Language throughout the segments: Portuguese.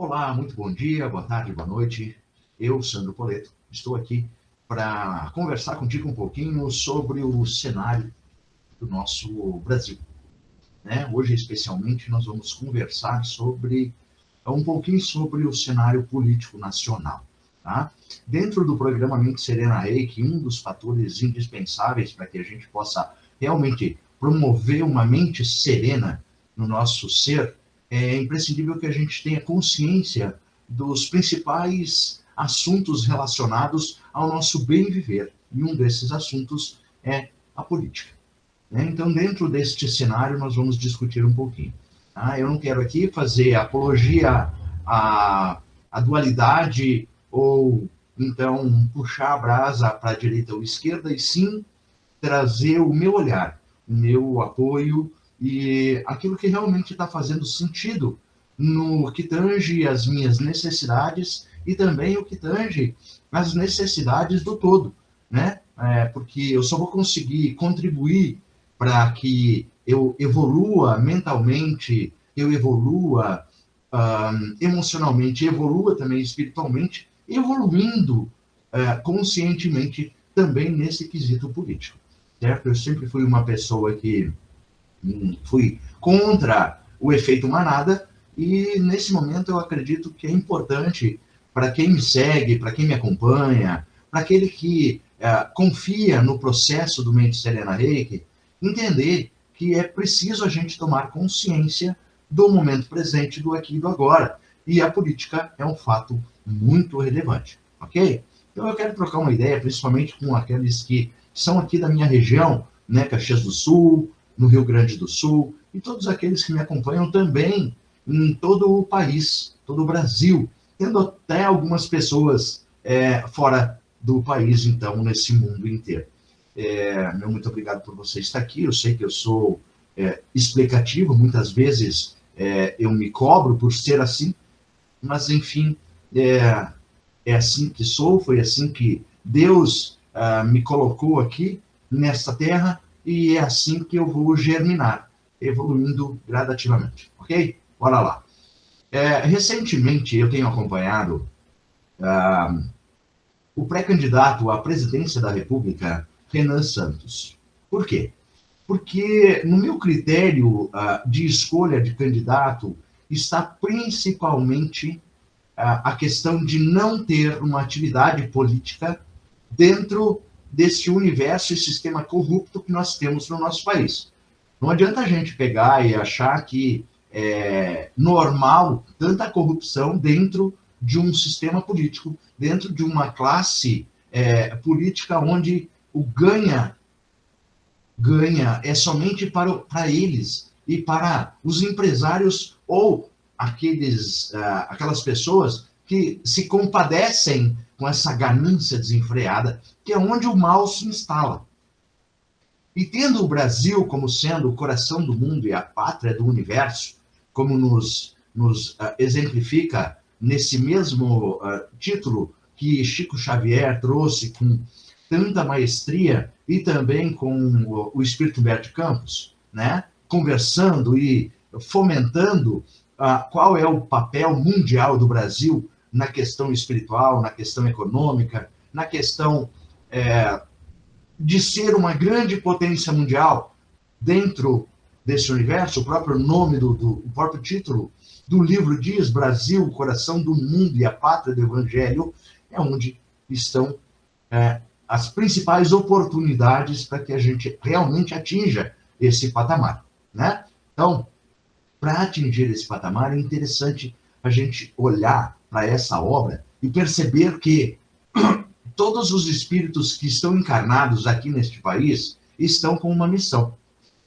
Olá, muito bom dia, boa tarde, boa noite. Eu, Sandro Poleto, estou aqui para conversar contigo um pouquinho sobre o cenário do nosso Brasil, né? Hoje, especialmente, nós vamos conversar um pouquinho sobre o cenário político nacional, tá? Dentro do programa Mente Serena Reiki, um dos fatores indispensáveis para que a gente possa realmente promover uma mente serena no nosso ser, é imprescindível que a gente tenha consciência dos principais assuntos relacionados ao nosso bem viver. E um desses assuntos é a política, né? Então, dentro deste cenário, nós vamos discutir um pouquinho. Tá? Eu não quero aqui fazer apologia à dualidade ou, então, puxar a brasa para a direita ou esquerda, e sim trazer o meu olhar, o meu apoio e aquilo que realmente está fazendo sentido no que tange as minhas necessidades e também o que tange as necessidades do todo, né? Porque eu só vou conseguir contribuir para que eu evolua mentalmente, eu evolua emocionalmente, evolua também espiritualmente, evoluindo conscientemente também nesse quesito político, certo? Eu sempre fui uma pessoa que fui contra o efeito manada, e nesse momento eu acredito que é importante para quem me segue, para quem me acompanha, para aquele que confia no processo do Mente Serena Reiki, entender que é preciso a gente tomar consciência do momento presente, do aqui e do agora. E a política é um fato muito relevante, ok? Então eu quero trocar uma ideia, principalmente com aqueles que são aqui da minha região, né, Caxias do Sul, no Rio Grande do Sul, e todos aqueles que me acompanham também em todo o país, todo o Brasil, tendo até algumas pessoas fora do país, então, nesse mundo inteiro. Meu muito obrigado por você estar aqui. Eu sei que eu sou explicativo, muitas vezes eu me cobro por ser assim, mas, enfim, é assim que sou, foi assim que Deus me colocou aqui nesta terra, e é assim que eu vou germinar, evoluindo gradativamente, ok? Bora lá. Recentemente eu tenho acompanhado o pré-candidato à presidência da República, Renan Santos. Por quê? Porque no meu critério de escolha de candidato está principalmente a questão de não ter uma atividade política dentro desse universo e sistema corrupto que nós temos no nosso país. Não adianta a gente pegar e achar que é normal tanta corrupção dentro de um sistema político, dentro de uma classe política onde o ganha é somente para eles e para os empresários ou aquelas pessoas que se compadecem com essa ganância desenfreada, que é onde o mal se instala. E tendo o Brasil como sendo o coração do mundo e a pátria do universo, como nos exemplifica nesse mesmo título que Chico Xavier trouxe com tanta maestria, e também com o Espírito Humberto de Campos, né? Conversando e fomentando qual é o papel mundial do Brasil na questão espiritual, na questão econômica, na questão de ser uma grande potência mundial dentro desse universo. O próprio nome o próprio título do livro diz: Brasil, o coração do mundo e a pátria do Evangelho, é onde estão as principais oportunidades para que a gente realmente atinja esse patamar, né? Então, para atingir esse patamar, é interessante a gente olhar para essa obra e perceber que todos os espíritos que estão encarnados aqui neste país estão com uma missão.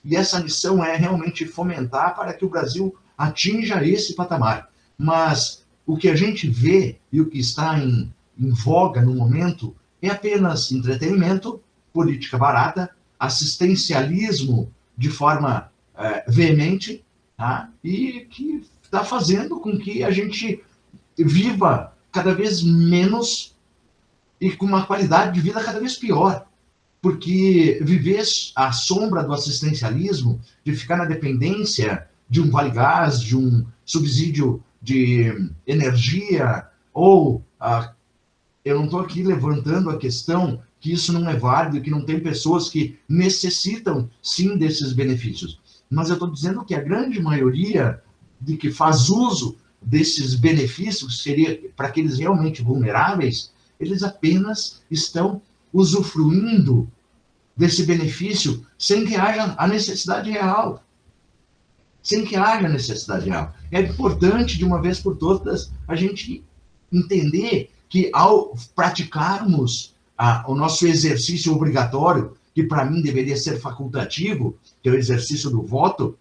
E essa missão é realmente fomentar para que o Brasil atinja esse patamar. Mas o que a gente vê e o que está em voga no momento é apenas entretenimento, política barata, assistencialismo de forma veemente, tá? E que está fazendo com que a gente viva cada vez menos e com uma qualidade de vida cada vez pior. Porque viver à sombra do assistencialismo, de ficar na dependência de um vale-gás, de um subsídio de energia, ou eu não estou aqui levantando a questão que isso não é válido, que não tem pessoas que necessitam, sim, desses benefícios. Mas eu estou dizendo que a grande maioria de que faz uso desses benefícios, seria para aqueles realmente vulneráveis, eles apenas estão usufruindo desse benefício sem que haja a necessidade real. Sem que haja necessidade real. É importante, de uma vez por todas, a gente entender que ao praticarmos o nosso exercício obrigatório, que para mim deveria ser facultativo, que é o exercício do voto,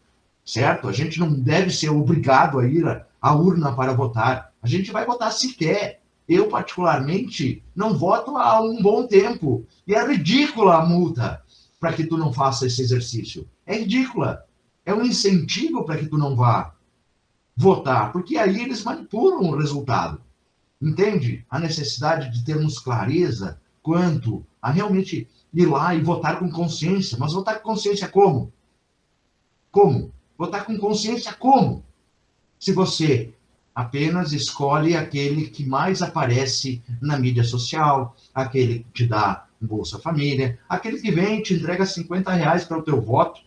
certo? A gente não deve ser obrigado a ir à urna para votar. A gente vai votar se quer. Eu, particularmente, não voto há um bom tempo. E é ridícula a multa para que tu não faça esse exercício. É ridícula. É um incentivo para que tu não vá votar, porque aí eles manipulam o resultado. Entende? A necessidade de termos clareza quanto a realmente ir lá e votar com consciência. Mas votar com consciência como? Como? Votar com consciência como? Se você apenas escolhe aquele que mais aparece na mídia social, aquele que te dá um Bolsa Família, aquele que vem e te entrega R$ 50 para o teu voto,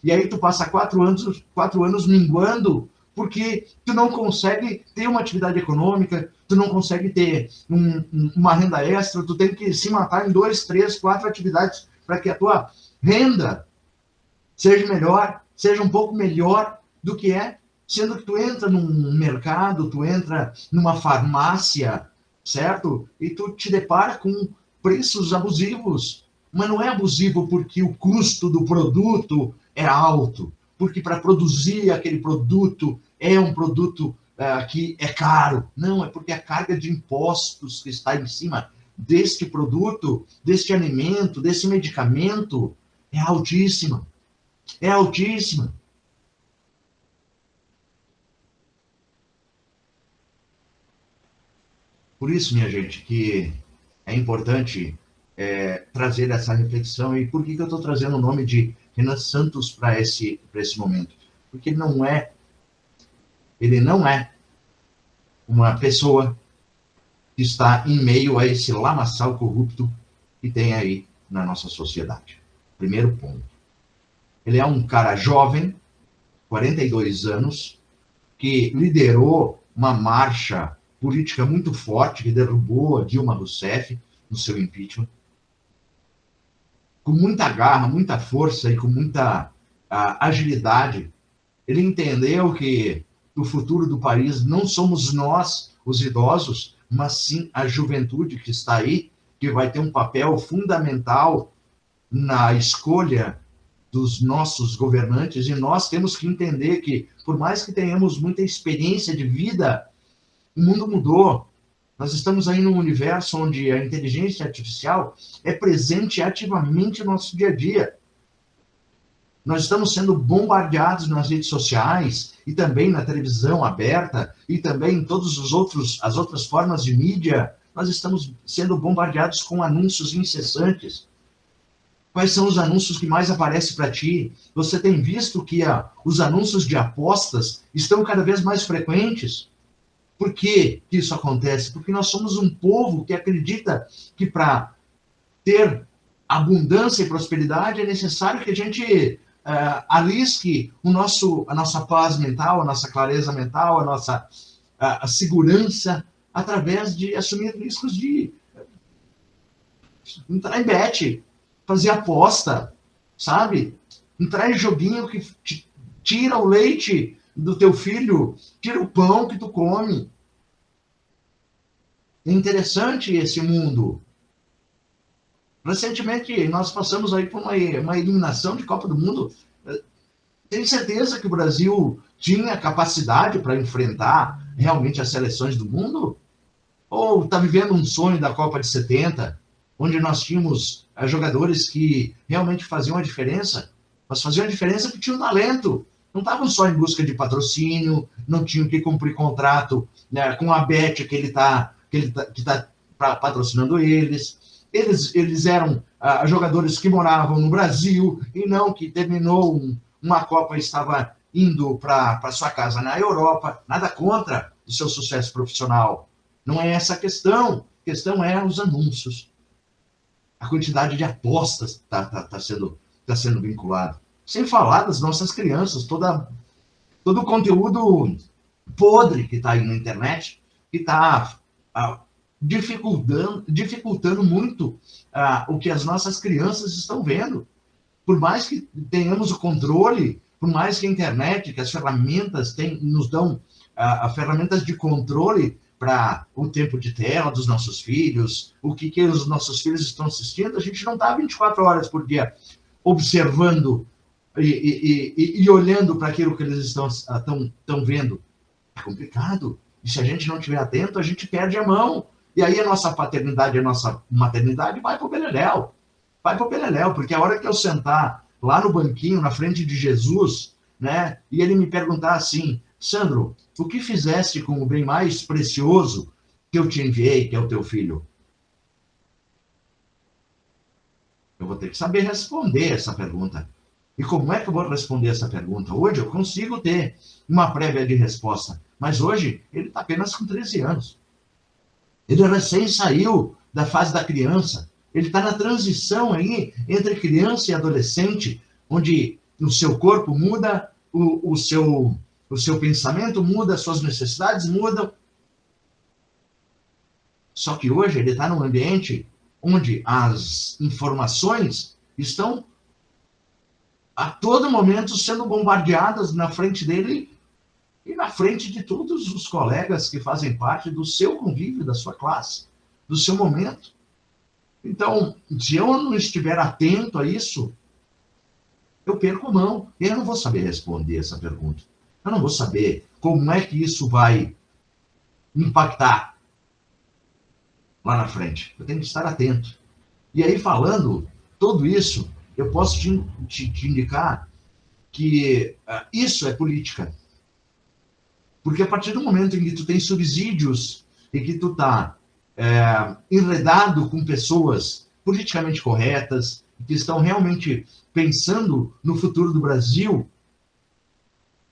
e aí tu passa 4 anos minguando, porque tu não consegue ter uma atividade econômica, tu não consegue ter uma renda extra, tu tem que se matar em 2, 3, 4 atividades para que a tua renda seja melhor, seja um pouco melhor do que é, sendo que tu entra num mercado, tu entra numa farmácia, certo? E tu te depara com preços abusivos. Mas não é abusivo porque o custo do produto é alto, porque para produzir aquele produto é um produto que é caro. Não, é porque a carga de impostos que está em cima deste produto, deste alimento, desse medicamento, é altíssima. É altíssima. Por isso, minha gente, que é importante trazer essa reflexão. E por que eu estou trazendo o nome de Renan Santos para esse momento? Porque ele não é uma pessoa que está em meio a esse lamaçal corrupto que tem aí na nossa sociedade. Primeiro ponto. Ele é um cara jovem, 42 anos, que liderou uma marcha política muito forte, que derrubou a Dilma Rousseff no seu impeachment, com muita garra, muita força e com muita agilidade. Ele entendeu que o futuro do país não somos nós, os idosos, mas sim a juventude que está aí, que vai ter um papel fundamental na escolha dos nossos governantes, e nós temos que entender que, por mais que tenhamos muita experiência de vida, o mundo mudou. Nós estamos aí num universo onde a inteligência artificial é presente ativamente no nosso dia a dia. Nós estamos sendo bombardeados nas redes sociais e também na televisão aberta e também em todas as outras formas de mídia. Nós estamos sendo bombardeados com anúncios incessantes. Quais são os anúncios que mais aparecem para ti? Você tem visto que os anúncios de apostas estão cada vez mais frequentes? Por que isso acontece? Porque nós somos um povo que acredita que para ter abundância e prosperidade é necessário que a gente arrisque a nossa paz mental, a nossa clareza mental, a nossa a segurança, através de assumir riscos de entrar em bet, fazer aposta, sabe? Entrar em joguinho que tira o leite do teu filho, tira o pão que tu come. É interessante esse mundo. Recentemente, nós passamos aí por uma eliminação de Copa do Mundo. Tenho certeza que o Brasil tinha capacidade para enfrentar realmente as seleções do mundo? Ou está vivendo um sonho da Copa de 70, onde nós tínhamos jogadores que realmente faziam a diferença, mas faziam a diferença porque tinham talento. Não estavam só em busca de patrocínio, não tinham que cumprir contrato, né, com a Bet que está patrocinando eles. Eles eram jogadores que moravam no Brasil e não que terminou uma Copa e estava indo para sua casa na Europa. Nada contra do seu sucesso profissional. Não é essa a questão. A questão é os anúncios. A quantidade de apostas está sendo vinculada. Sem falar das nossas crianças, todo o conteúdo podre que está aí na internet, que está dificultando muito o que as nossas crianças estão vendo. Por mais que tenhamos o controle, por mais que a internet, que as ferramentas nos dão ferramentas de controle para o tempo de tela dos nossos filhos, o que os nossos filhos estão assistindo, a gente não está 24 horas por dia observando e olhando para aquilo que eles estão vendo. É complicado. E se a gente não estiver atento, a gente perde a mão. E aí a nossa paternidade, a nossa maternidade vai para o beleléu. Vai para o beleléu, porque a hora que eu sentar lá no banquinho, na frente de Jesus, né, e ele me perguntar assim, Sandro, o que fizeste com o bem mais precioso que eu te enviei, que é o teu filho? Eu vou ter que saber responder essa pergunta. E como é que eu vou responder essa pergunta? Hoje eu consigo ter uma prévia de resposta, mas hoje ele está apenas com 13 anos. Ele recém saiu da fase da criança. Ele está na transição aí entre criança e adolescente, onde o seu corpo muda, o seu pensamento muda, as suas necessidades mudam. Só que hoje ele está num ambiente onde as informações estão a todo momento sendo bombardeadas na frente dele e na frente de todos os colegas que fazem parte do seu convívio, da sua classe, do seu momento. Então, se eu não estiver atento a isso, eu perco mão. E eu não vou saber responder essa pergunta. Eu não vou saber como é que isso vai impactar lá na frente. Eu tenho que estar atento. E aí, falando tudo isso, eu posso te indicar que isso é política. Porque a partir do momento em que tu tem subsídios e que tu está enredado com pessoas politicamente corretas, que estão realmente pensando no futuro do Brasil,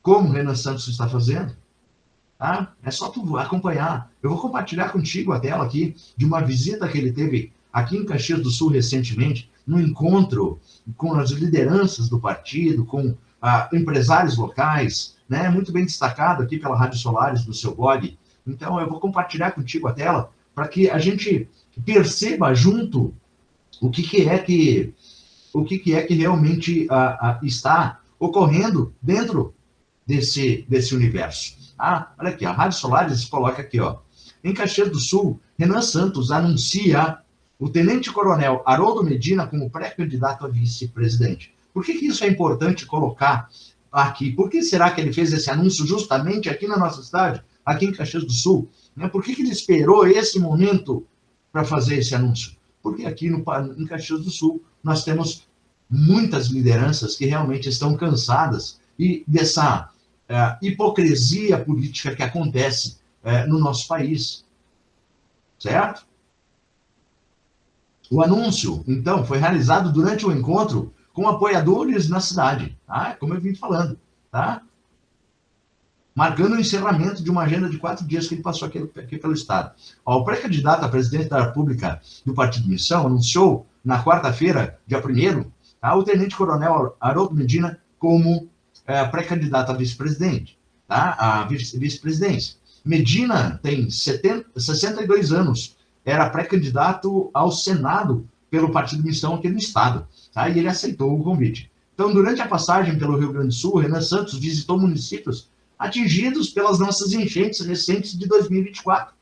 como o Renan Santos está fazendo, tá? É só tu acompanhar. Eu vou compartilhar contigo a tela aqui de uma visita que ele teve aqui em Caxias do Sul recentemente, num encontro com as lideranças do partido, com empresários locais, né? Muito bem destacado aqui pela Rádio Solares, do seu blog. Então, eu vou compartilhar contigo a tela para que a gente perceba junto o que é que realmente está ocorrendo dentro desse universo. Olha aqui, a Rádio Solares coloca aqui, ó. Em Caxias do Sul, Renan Santos anuncia o tenente-coronel Haroldo Medina como pré-candidato a vice-presidente. Por que isso é importante colocar aqui? Por que será que ele fez esse anúncio justamente aqui na nossa cidade, aqui em Caxias do Sul? Por que ele esperou esse momento para fazer esse anúncio? Porque aqui em Caxias do Sul nós temos muitas lideranças que realmente estão cansadas e dessa hipocrisia política que acontece no nosso país. Certo? O anúncio, então, foi realizado durante o encontro com apoiadores na cidade, tá? Como eu vim falando, tá? Marcando o encerramento de uma agenda de 4 dias que ele passou aqui pelo Estado. O pré-candidato a presidente da República do Partido Missão anunciou, na quarta-feira, dia 1º, o tenente-coronel Haroldo Medina como pré-candidato a vice-presidente, tá? A vice-presidência. Medina tem 62 anos, era pré-candidato ao Senado pelo Partido Missão aqui no Estado, tá? E ele aceitou o convite. Então, durante a passagem pelo Rio Grande do Sul, Renan Santos visitou municípios atingidos pelas nossas enchentes recentes de 2024.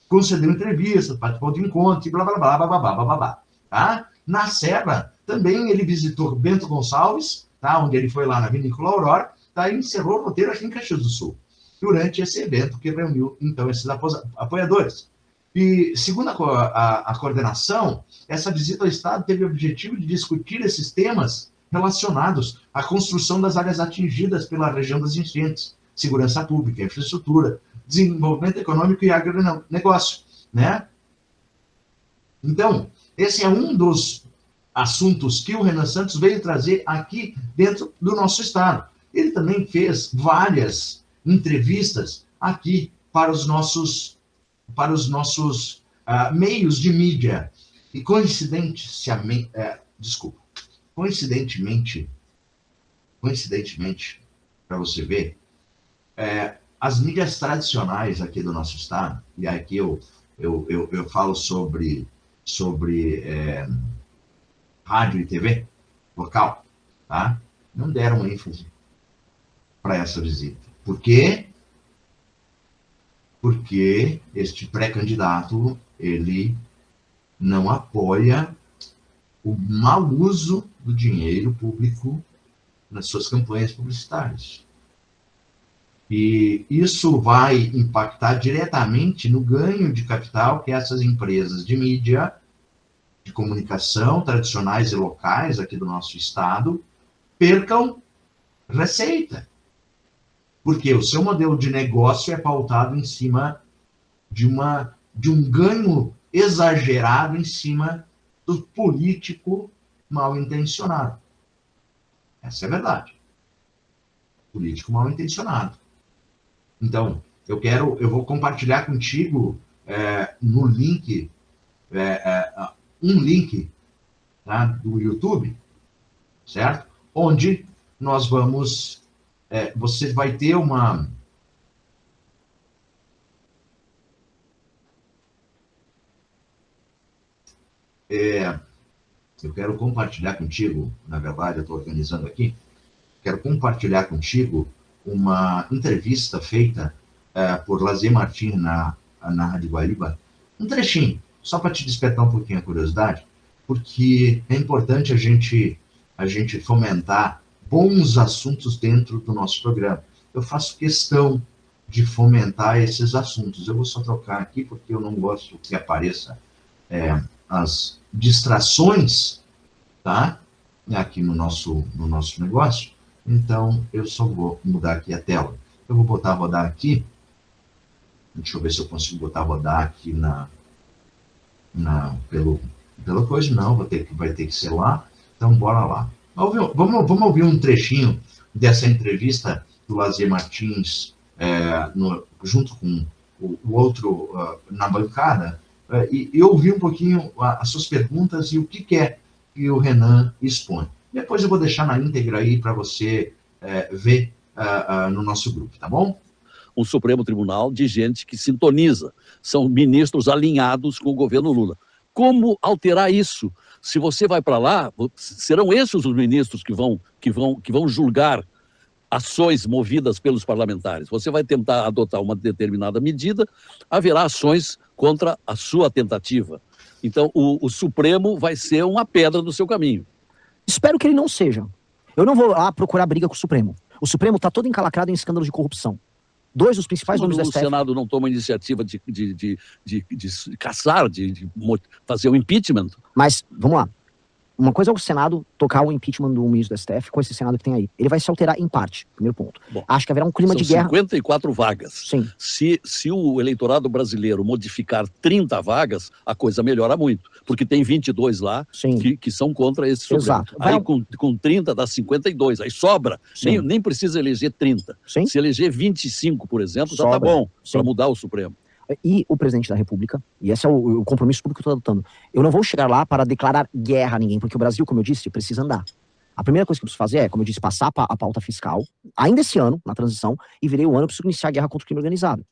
Concedeu entrevistas, participou de encontros e blá, blá, blá, blá, blá, blá, blá, blá, tá? Na Serra, também ele visitou Bento Gonçalves, tá? Onde ele foi lá na Vinícola Aurora, tá? E encerrou o roteiro aqui em Caxias do Sul, durante esse evento que reuniu, então, esses apoiadores. E, segundo a coordenação, essa visita ao Estado teve o objetivo de discutir esses temas relacionados à construção das áreas atingidas pela região das enchentes, segurança pública, infraestrutura, desenvolvimento econômico e agronegócio, né? Então, esse é um dos assuntos que o Renan Santos veio trazer aqui dentro do nosso Estado. Ele também fez várias entrevistas aqui para os nossos meios de mídia. E coincidentemente, para você ver, as mídias tradicionais aqui do nosso estado, e aqui eu falo sobre rádio e TV local, tá? Não deram ênfase para essa visita. Por quê? Porque este pré-candidato, ele não apoia o mau uso do dinheiro público nas suas campanhas publicitárias. E isso vai impactar diretamente no ganho de capital que essas empresas de mídia, de comunicação, tradicionais e locais aqui do nosso estado, percam receita. Porque o seu modelo de negócio é pautado em cima de um ganho exagerado em cima do político mal intencionado. Essa é a verdade. Político mal intencionado. Então, eu vou compartilhar contigo no link, um link, tá, do YouTube, certo? Onde nós vamos, você vai ter uma... eu quero compartilhar contigo, na verdade, eu estou organizando aqui, quero compartilhar contigo uma entrevista feita por Lazier Martins na Rádio Guaíba, um trechinho, só para te despertar um pouquinho a curiosidade, porque é importante a gente fomentar bons assuntos dentro do nosso programa. Eu faço questão de fomentar esses assuntos. Eu vou só trocar aqui, porque eu não gosto que apareça as distrações, tá? Aqui no nosso negócio. Então, eu só vou mudar aqui a tela. Eu vou botar a rodar aqui. Deixa eu ver se eu consigo botar a rodar aqui pela coisa. Não, vai ter que ser lá. Então, bora lá. Vamos ouvir um trechinho dessa entrevista do Lazier Martins junto com o outro na bancada, e ouvir um pouquinho as suas perguntas e o que é que o Renan expõe. Depois eu vou deixar na íntegra aí para você ver no nosso grupo, tá bom? Um Supremo Tribunal de gente que sintoniza, são ministros alinhados com o governo Lula. Como alterar isso? Se você vai para lá, serão esses os ministros que vão julgar ações movidas pelos parlamentares. Você vai tentar adotar uma determinada medida, haverá ações contra a sua tentativa. Então, o Supremo vai ser uma pedra do seu caminho. Espero que ele não seja. Eu não vou lá procurar briga com o Supremo. O Supremo está todo encalacrado em escândalos de corrupção. Dois dos principais nomes do STF... O Senado não toma iniciativa de caçar, de fazer o impeachment. Mas, vamos lá. Uma coisa é o Senado tocar o impeachment do ministro do STF com esse Senado que tem aí. Ele vai se alterar em parte, primeiro ponto. Bom, acho que haverá um clima de guerra... São 54 vagas. Sim. Se o eleitorado brasileiro modificar 30 vagas, a coisa melhora muito. Porque tem 22 lá que são contra esse Supremo. Exato. Aí com 30 dá 52, aí sobra. Nem precisa eleger 30. Sim. Se eleger 25, por exemplo, já tá bom para mudar o Supremo. E o presidente da República, e esse é o compromisso público que eu estou adotando, eu não vou chegar lá para declarar guerra a ninguém, porque o Brasil, como eu disse, precisa andar. A primeira coisa que eu preciso fazer é, como eu disse, passar a pauta fiscal, ainda esse ano, na transição, e virei o ano, eu preciso iniciar a guerra contra o crime organizado.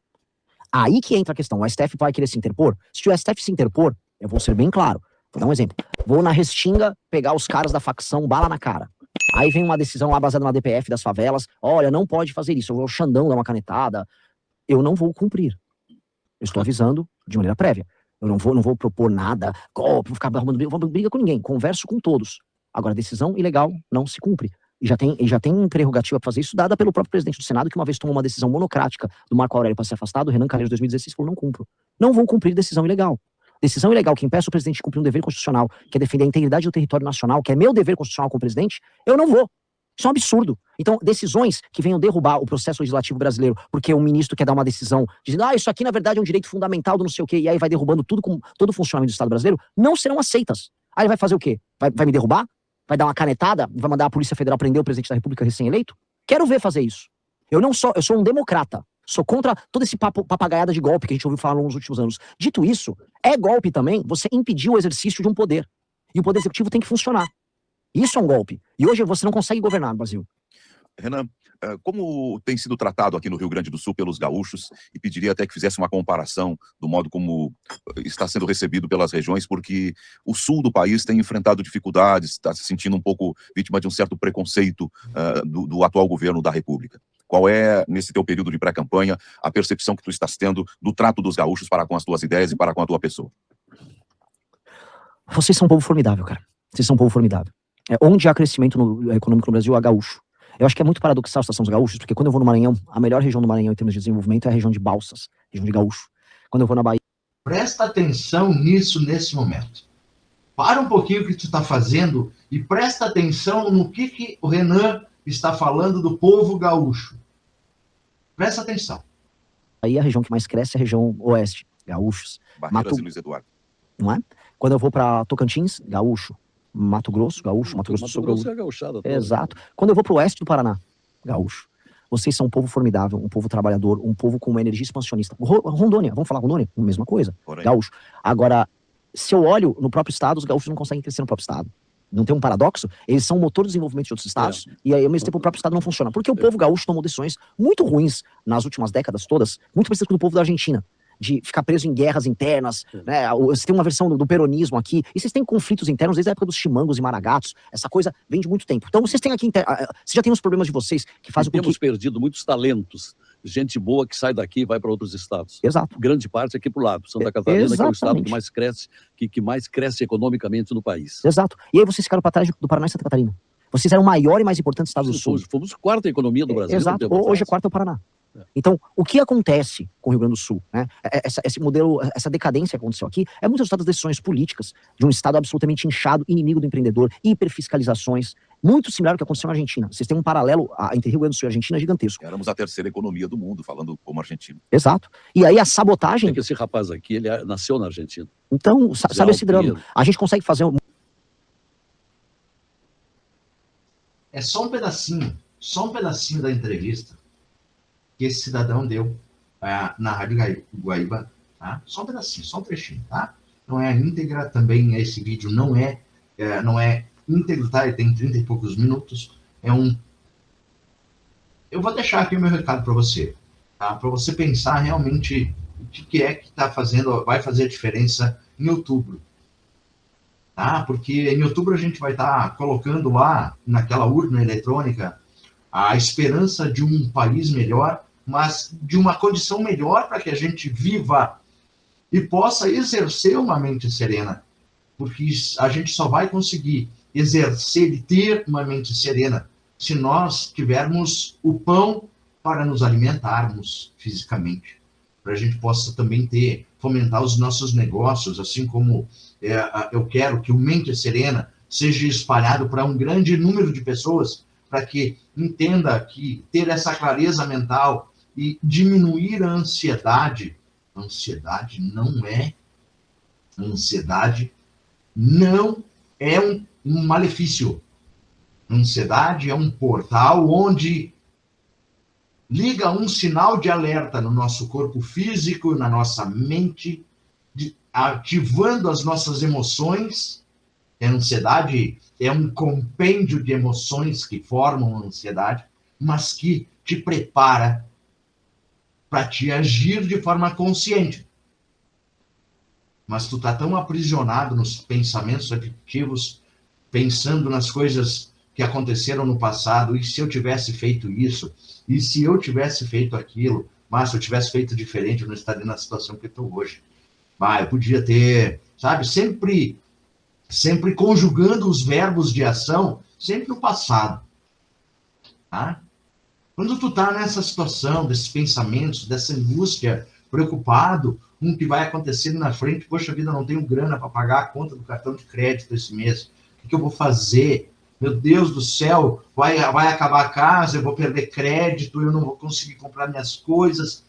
Aí que entra a questão, o STF vai querer se interpor? Se o STF se interpor, eu vou ser bem claro, vou dar um exemplo, vou na Restinga pegar os caras da facção bala na cara. Aí vem uma decisão lá baseada na DPF das favelas, olha, não pode fazer isso, eu vou ao Xandão dar uma canetada, eu não vou cumprir. Eu estou avisando de maneira prévia. Eu não vou propor nada, vou ficar arrumando briga com ninguém, converso com todos. Agora, decisão ilegal não se cumpre. E já tem prerrogativa para fazer isso, dada pelo próprio presidente do Senado, que uma vez tomou uma decisão monocrática do Marco Aurélio para ser afastado, o Renan Calheiros, de 2016, falou, não cumpro. Não vou cumprir decisão ilegal. Decisão ilegal que impeça o presidente de cumprir um dever constitucional, que é defender a integridade do território nacional, que é meu dever constitucional como presidente, eu não vou. Isso é um absurdo. Então, decisões que venham derrubar o processo legislativo brasileiro, porque o ministro quer dar uma decisão dizendo, isso aqui na verdade é um direito fundamental do não sei o quê, e aí vai derrubando tudo com todo o funcionamento do Estado brasileiro, não serão aceitas. Aí ele vai fazer o quê? Vai me derrubar? Vai dar uma canetada? Vai mandar a Polícia Federal prender o presidente da República recém-eleito? Quero ver fazer isso. Eu sou um democrata. Sou contra todo esse papagaiada de golpe que a gente ouviu falar nos últimos anos. Dito isso, é golpe também você impedir o exercício de um poder. E o poder executivo tem que funcionar. Isso é um golpe. E hoje você não consegue governar no Brasil. Renan, como tem sido tratado aqui no Rio Grande do Sul pelos gaúchos, e pediria até que fizesse uma comparação do modo como está sendo recebido pelas regiões, porque o sul do país tem enfrentado dificuldades, está se sentindo um pouco vítima de um certo preconceito do atual governo da República. Qual é, nesse teu período de pré-campanha, a percepção que tu estás tendo do trato dos gaúchos para com as tuas ideias e para com a tua pessoa? Vocês são um povo formidável, cara. Vocês são um povo formidável. Onde há crescimento econômico no Brasil, há gaúcho. Eu acho que é muito paradoxal a situação dos gaúchos, porque quando eu vou no Maranhão, a melhor região do Maranhão em termos de desenvolvimento é a região de Balsas, região de gaúcho. Quando eu vou na Bahia... Presta atenção nisso nesse momento. Para um pouquinho o que tu está fazendo e presta atenção no que o Renan está falando do povo gaúcho. Presta atenção. Aí a região que mais cresce é a região oeste, gaúchos. Barreiras e Luiz Eduardo. Não é? Quando eu vou para Tocantins, gaúcho. Mato Grosso, gaúcho. Mato Grosso do Sul, gaúcho. É gauchada toda. Exato. Quando eu vou para o oeste do Paraná, gaúcho. Vocês são um povo formidável, um povo trabalhador, um povo com uma energia expansionista. Rondônia, vamos falar Rondônia? Mesma coisa. Porém. Gaúcho. Agora, se eu olho no próprio estado, os gaúchos não conseguem crescer no próprio estado. Não tem um paradoxo? Eles são o motor do desenvolvimento de outros estados, e aí ao mesmo tempo o próprio estado não funciona. Porque o povo gaúcho tomou decisões muito ruins nas últimas décadas todas, muito parecidas com o povo da Argentina, de ficar preso em guerras internas, né? Você tem uma versão do peronismo aqui, e vocês têm conflitos internos desde a época dos chimangos e maragatos, essa coisa vem de muito tempo. Então vocês têm aqui, vocês já têm os problemas de vocês, que fazem com que... Temos perdido muitos talentos, gente boa que sai daqui e vai para outros estados. Exato. Grande parte aqui para o lado, Santa Catarina, Exatamente. que é o estado que mais cresce, que mais cresce economicamente no país. Exato. E aí vocês ficaram para trás do Paraná e Santa Catarina. Vocês eram o maior e mais importante estado do Sul. Fomos a quarta economia do Brasil. Exato. Hoje a quarta é o Paraná. Então, o que acontece com o Rio Grande do Sul, né? Esse modelo, essa decadência que aconteceu aqui, é muito resultado das decisões políticas de um Estado absolutamente inchado, inimigo do empreendedor, hiperfiscalizações, muito similar ao que aconteceu na Argentina. Vocês têm um paralelo entre Rio Grande do Sul e Argentina gigantesco. Éramos a terceira economia do mundo, falando como argentino. Exato. E aí a sabotagem... Tem que esse rapaz aqui, ele nasceu na Argentina. Então, sabe esse drama? A gente consegue fazer... É só um pedacinho da entrevista que esse cidadão deu na Rádio Guaíba, tá? Só um pedacinho, só um trechinho, tá? Não é a íntegra, também esse vídeo não é íntegro, tá? Ele tem 30 e poucos minutos, Eu vou deixar aqui o meu recado para você, tá? Para você pensar realmente o que é que vai fazer a diferença em outubro, tá? Porque em outubro a gente vai estar colocando lá, naquela urna eletrônica, a esperança de um país melhor, mas de uma condição melhor para que a gente viva e possa exercer uma mente serena. Porque a gente só vai conseguir exercer e ter uma mente serena se nós tivermos o pão para nos alimentarmos fisicamente. Para a gente possa também fomentar os nossos negócios, assim como eu quero que o Mente Serena seja espalhado para um grande número de pessoas, para que entenda que ter essa clareza mental e diminuir a ansiedade. Ansiedade não é um malefício. Ansiedade é um portal onde liga um sinal de alerta no nosso corpo físico, na nossa mente, ativando as nossas emoções. A ansiedade é um compêndio de emoções que formam a ansiedade, mas que te prepara para te agir de forma consciente. Mas tu tá tão aprisionado nos pensamentos repetitivos, pensando nas coisas que aconteceram no passado, e se eu tivesse feito isso, e se eu tivesse feito aquilo, mas se eu tivesse feito diferente, eu não estaria na situação que eu estou hoje. Eu podia ter, sabe, sempre conjugando os verbos de ação, sempre no passado. Tá? Quando tu tá nessa situação, desses pensamentos, dessa angústia, preocupado com o que vai acontecer na frente, poxa vida, não tenho grana para pagar a conta do cartão de crédito esse mês, o que eu vou fazer? Meu Deus do céu, vai acabar a casa, eu vou perder crédito, eu não vou conseguir comprar minhas coisas,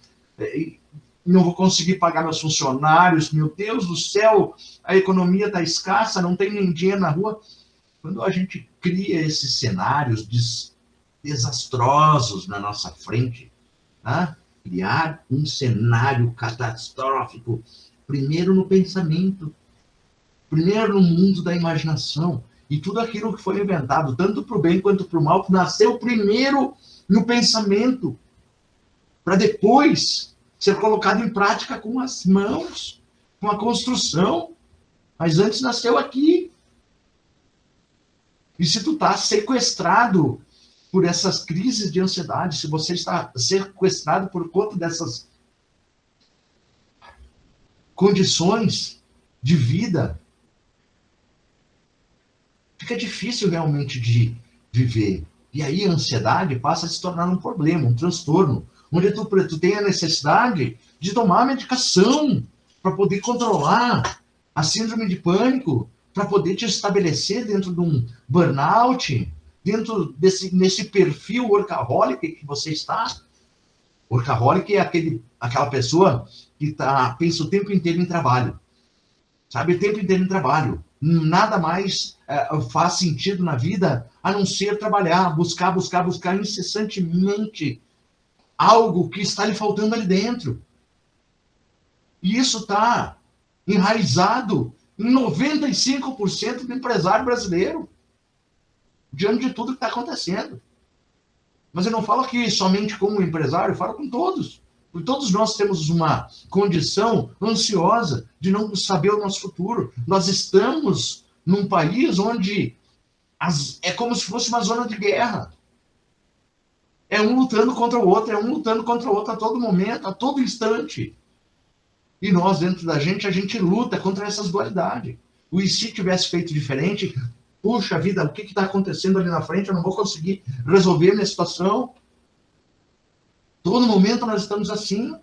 não vou conseguir pagar meus funcionários, meu Deus do céu, a economia está escassa, não tem nem dinheiro na rua. Quando a gente cria esses cenários desastrosos na nossa frente, né? criar um cenário catastrófico, primeiro no pensamento, primeiro no mundo da imaginação. E tudo aquilo que foi inventado, tanto para o bem quanto para o mal, nasceu primeiro no pensamento, para depois ser colocado em prática com as mãos, com a construção. Mas antes nasceu aqui. E se tu está sequestrado por essas crises de ansiedade, se você está sequestrado por conta dessas condições de vida, fica difícil realmente de viver. E aí a ansiedade passa a se tornar um problema, um transtorno, onde tu tem a necessidade de tomar medicação para poder controlar a síndrome de pânico, para poder te estabelecer dentro de um burnout, dentro nesse perfil workaholic que você está. Workaholic é aquela pessoa que pensa o tempo inteiro em trabalho. Sabe, o tempo inteiro em trabalho. Nada mais faz sentido na vida a não ser trabalhar, buscar incessantemente algo que está lhe faltando ali dentro. E isso está enraizado em 95% do empresário brasileiro, diante de tudo que está acontecendo. Mas eu não falo aqui somente como empresário, eu falo com todos. Porque todos nós temos uma condição ansiosa de não saber o nosso futuro. Nós estamos num país onde é como se fosse uma zona de guerra. É um lutando contra o outro, a todo momento, a todo instante. E nós, dentro da gente, a gente luta contra essas dualidades. E se tivesse feito diferente, puxa vida, o que está acontecendo ali na frente? Eu não vou conseguir resolver minha situação. Todo momento nós estamos assim,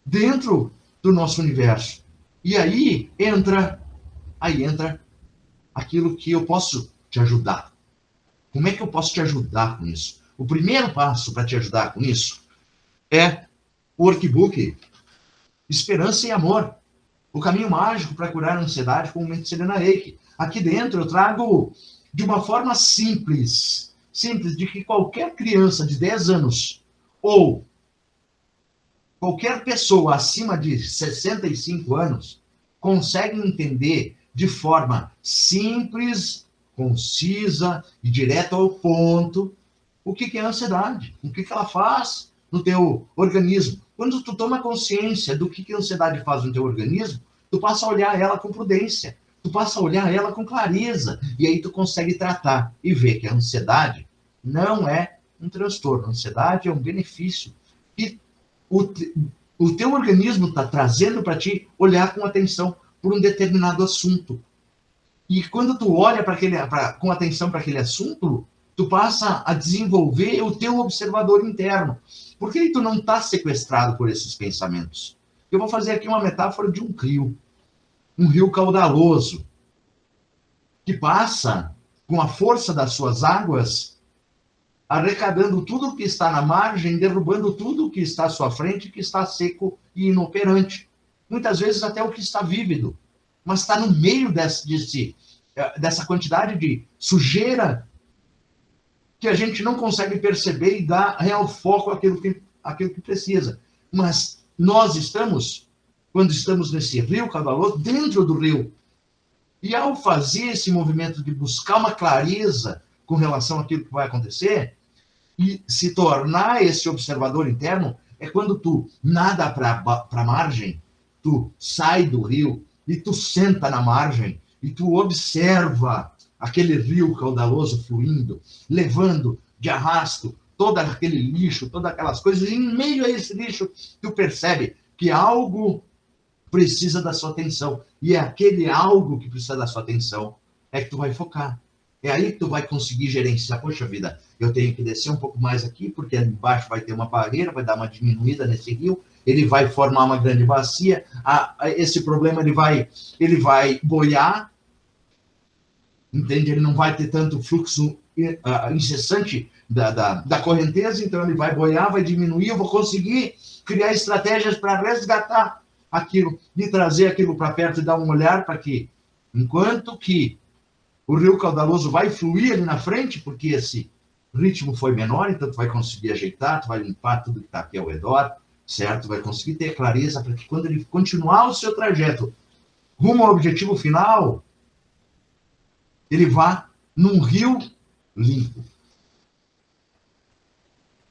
dentro do nosso universo. E aí entra aquilo que eu posso te ajudar. Como é que eu posso te ajudar com isso? O primeiro passo para te ajudar com isso é o workbook Esperança e Amor, o caminho mágico para curar a ansiedade com o Mente Serena Reiki. Aqui dentro eu trago de uma forma simples, de que qualquer criança de 10 anos ou qualquer pessoa acima de 65 anos consegue entender de forma simples, concisa e direta ao ponto o que é a ansiedade, o que ela faz no teu organismo. Quando tu toma consciência do que a ansiedade faz no teu organismo, tu passa a olhar ela com prudência, tu passa a olhar ela com clareza, e aí tu consegue tratar e ver que a ansiedade não é um transtorno, a ansiedade é um benefício que o teu organismo está trazendo para ti olhar com atenção por um determinado assunto. E quando tu olha com atenção para aquele assunto, tu passa a desenvolver o teu observador interno. Porque aí tu não está sequestrado por esses pensamentos. Eu vou fazer aqui uma metáfora de um rio caudaloso, que passa com a força das suas águas, arrecadando tudo que está na margem, derrubando tudo que está à sua frente, que está seco e inoperante. Muitas vezes até o que está vívido, mas está no meio dessa quantidade de sujeira que a gente não consegue perceber e dar real foco àquilo que precisa. Mas nós quando estamos nesse rio caudaloso, dentro do rio, e ao fazer esse movimento de buscar uma clareza com relação àquilo que vai acontecer, e se tornar esse observador interno, é quando tu nada para a margem, tu sai do rio, e tu senta na margem, e tu observa aquele rio caudaloso fluindo, levando de arrasto todo aquele lixo, todas aquelas coisas, e em meio a esse lixo, tu percebe que algo precisa da sua atenção, e é aquele algo que precisa da sua atenção é que tu vai focar. É aí que tu vai conseguir gerenciar. Poxa vida, eu tenho que descer um pouco mais aqui, porque ali embaixo vai ter uma barreira, vai dar uma diminuída nesse rio, ele vai formar uma grande bacia, esse problema ele vai boiar, entende? Ele não vai ter tanto fluxo incessante da correnteza, então ele vai boiar, vai diminuir, eu vou conseguir criar estratégias para resgatar aquilo, e trazer aquilo para perto e dar um olhar para que, enquanto que o rio caudaloso vai fluir ali na frente, porque o ritmo foi menor, então tu vai conseguir ajeitar, tu vai limpar tudo que está aqui ao redor, certo? Vai conseguir ter clareza para que quando ele continuar o seu trajeto rumo ao objetivo final, ele vá num rio limpo.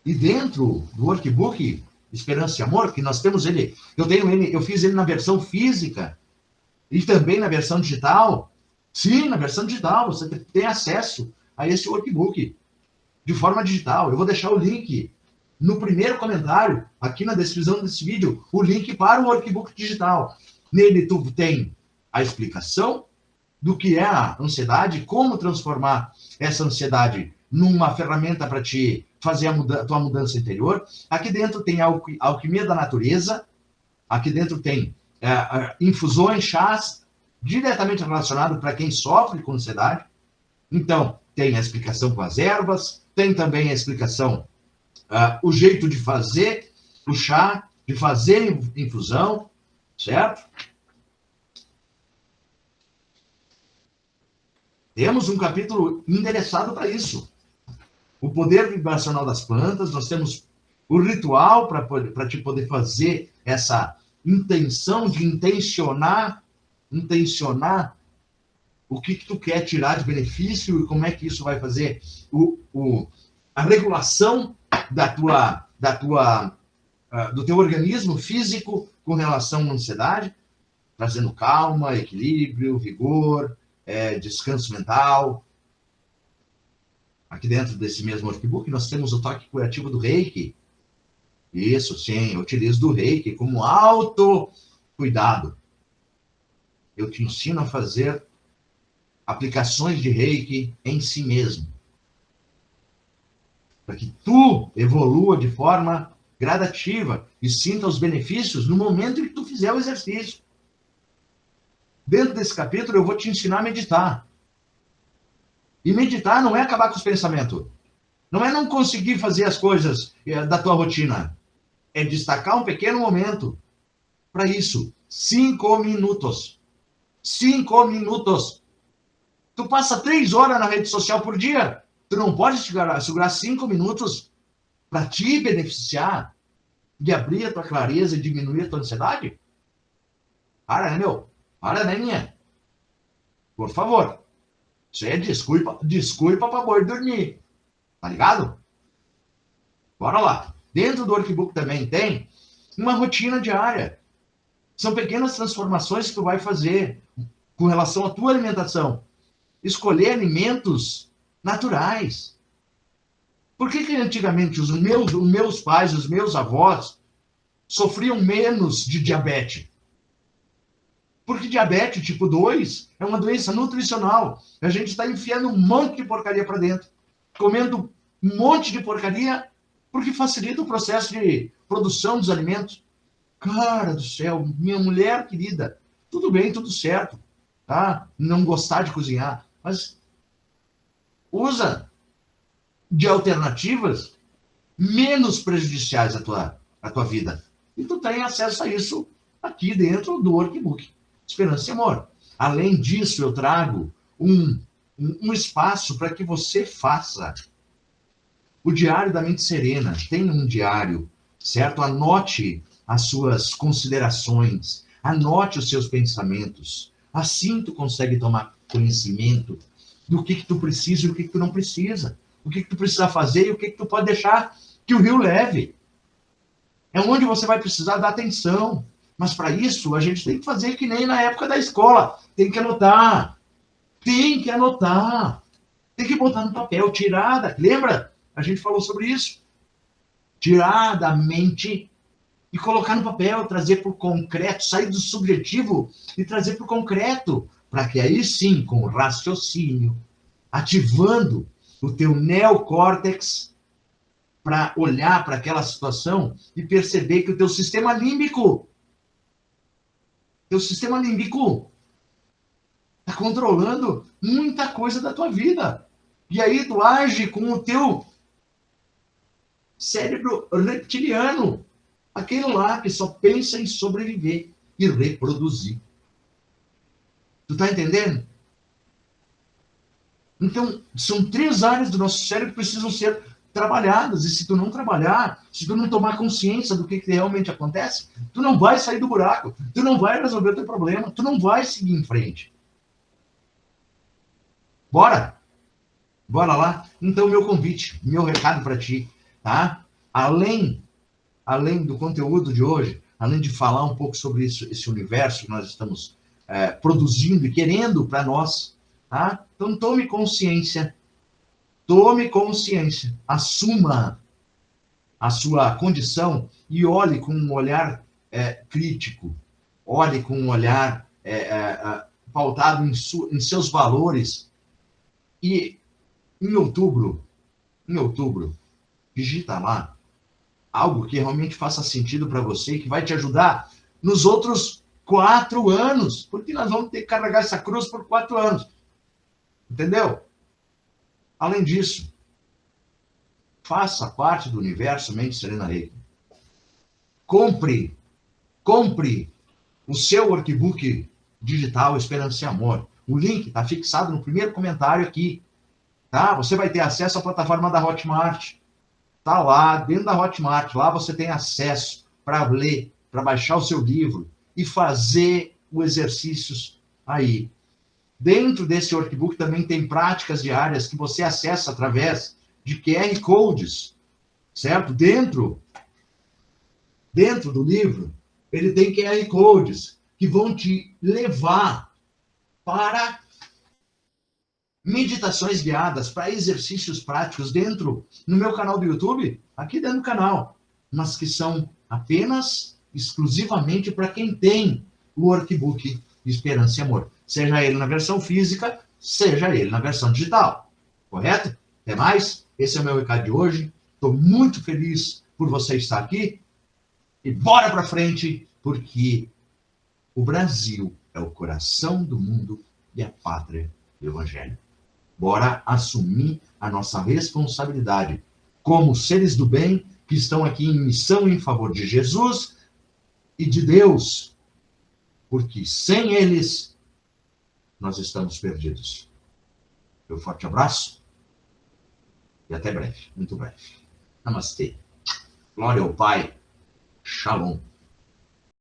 E dentro do workbook Esperança e Amor, que nós temos ele, eu fiz ele na versão física e também na versão digital. Sim, na versão digital, você tem acesso a esse workbook de forma digital. Eu vou deixar o link no primeiro comentário, aqui na descrição desse vídeo, o link para o workbook digital. Nele tu tem a explicação do que é a ansiedade, como transformar essa ansiedade numa ferramenta para te fazer a tua mudança interior. Aqui dentro tem a alquimia da natureza, aqui dentro tem infusões, chás, diretamente relacionado para quem sofre com ansiedade. Então, tem a explicação com as ervas, tem também a explicação, o jeito de fazer o chá, de fazer infusão, certo? Temos um capítulo endereçado para isso. O poder vibracional das plantas, nós temos o ritual para te poder fazer essa intenção de intencionar o que tu quer tirar de benefício e como é que isso vai fazer a regulação do teu organismo físico com relação à ansiedade, trazendo calma, equilíbrio, vigor, descanso mental. Aqui dentro desse mesmo workbook, nós temos o toque curativo do Reiki. Isso, sim, eu utilizo do Reiki como autocuidado. Eu te ensino a fazer aplicações de Reiki em si mesmo. Para que tu evolua de forma gradativa e sinta os benefícios no momento em que tu fizer o exercício. Dentro desse capítulo, eu vou te ensinar a meditar. E meditar não é acabar com os pensamentos. Não é não conseguir fazer as coisas da tua rotina. É destacar um pequeno momento para isso. 5 minutos. 5 minutos. Tu passa 3 horas na rede social por dia. Tu não pode segurar 5 minutos para te beneficiar de abrir a tua clareza e diminuir a tua ansiedade? Para, né, meu? Para, né, minha? Por favor. Isso aí é desculpa para boi dormir. Tá ligado? Bora lá. Dentro do workbook também tem uma rotina diária. São pequenas transformações que tu vai fazer com relação à tua alimentação. Escolher alimentos naturais. Por que antigamente os meus pais, os meus avós, sofriam menos de diabetes? Porque diabetes tipo 2 é uma doença nutricional. A gente está enfiando um monte de porcaria para dentro. Comendo um monte de porcaria porque facilita o processo de produção dos alimentos. Cara do céu, minha mulher querida, tudo bem, tudo certo, tá? Não gostar de cozinhar, mas usa de alternativas menos prejudiciais à tua vida. E tu tem acesso a isso aqui dentro do workbook Esperança e Amor. Além disso, eu trago um espaço para que você faça o Diário da Mente Serena. Tem um diário, certo? Anote as suas considerações, anote os seus pensamentos. Assim tu consegue tomar conhecimento do que tu precisa e o que tu não precisa. O que tu precisa fazer e o que tu pode deixar que o rio leve. É onde você vai precisar dar atenção. Mas para isso, a gente tem que fazer que nem na época da escola. Tem que anotar. Tem que anotar. Tem que botar no papel, tirar. Lembra? A gente falou sobre isso. Tirar da mente e colocar no papel, trazer para o concreto, sair do subjetivo e trazer para o concreto. Para que aí sim, com o raciocínio, ativando o teu neocórtex para olhar para aquela situação e perceber que o teu sistema límbico está controlando muita coisa da tua vida. E aí tu age com o teu cérebro reptiliano, aquele lá que só pensa em sobreviver e reproduzir. Tu tá entendendo? Então, são 3 áreas do nosso cérebro que precisam ser trabalhadas. E se tu não trabalhar, se tu não tomar consciência do que realmente acontece, tu não vai sair do buraco, tu não vai resolver o teu problema, tu não vai seguir em frente. Bora? Bora lá? Então, meu convite, meu recado para ti, tá? Além do conteúdo de hoje, além de falar um pouco sobre isso, esse universo que nós estamos produzindo e querendo para nós, tá? Então, tome consciência, assuma a sua condição e olhe com um olhar crítico, olhe com um olhar pautado em seus valores. E em outubro, digita lá algo que realmente faça sentido para você, que vai te ajudar nos outros 4 anos, porque nós vamos ter que carregar essa cruz por 4 anos. Entendeu? Além disso, faça parte do universo Mente Serena Reiki. Compre o seu workbook digital Esperança e Amor. O link está fixado no primeiro comentário aqui. Tá? Você vai ter acesso à plataforma da Hotmart. Está lá, dentro da Hotmart. Lá você tem acesso para ler, para baixar o seu livro e fazer os exercícios aí. Dentro desse workbook também tem práticas diárias que você acessa através de QR Codes, certo? Dentro do livro, ele tem QR Codes que vão te levar para meditações guiadas, para exercícios práticos no meu canal do YouTube, aqui dentro do canal, mas que são apenas, exclusivamente para quem tem o workbook Esperança e Amor. Seja ele na versão física, seja ele na versão digital. Correto? Até mais. Esse é o meu recado de hoje. Estou muito feliz por você estar aqui. E bora para frente, porque o Brasil é o coração do mundo e a pátria do Evangelho. Bora assumir a nossa responsabilidade como seres do bem que estão aqui em missão em favor de Jesus e de Deus. Porque sem eles, nós estamos perdidos. Um forte abraço e até breve, muito breve. Namastê. Glória ao Pai. Shalom.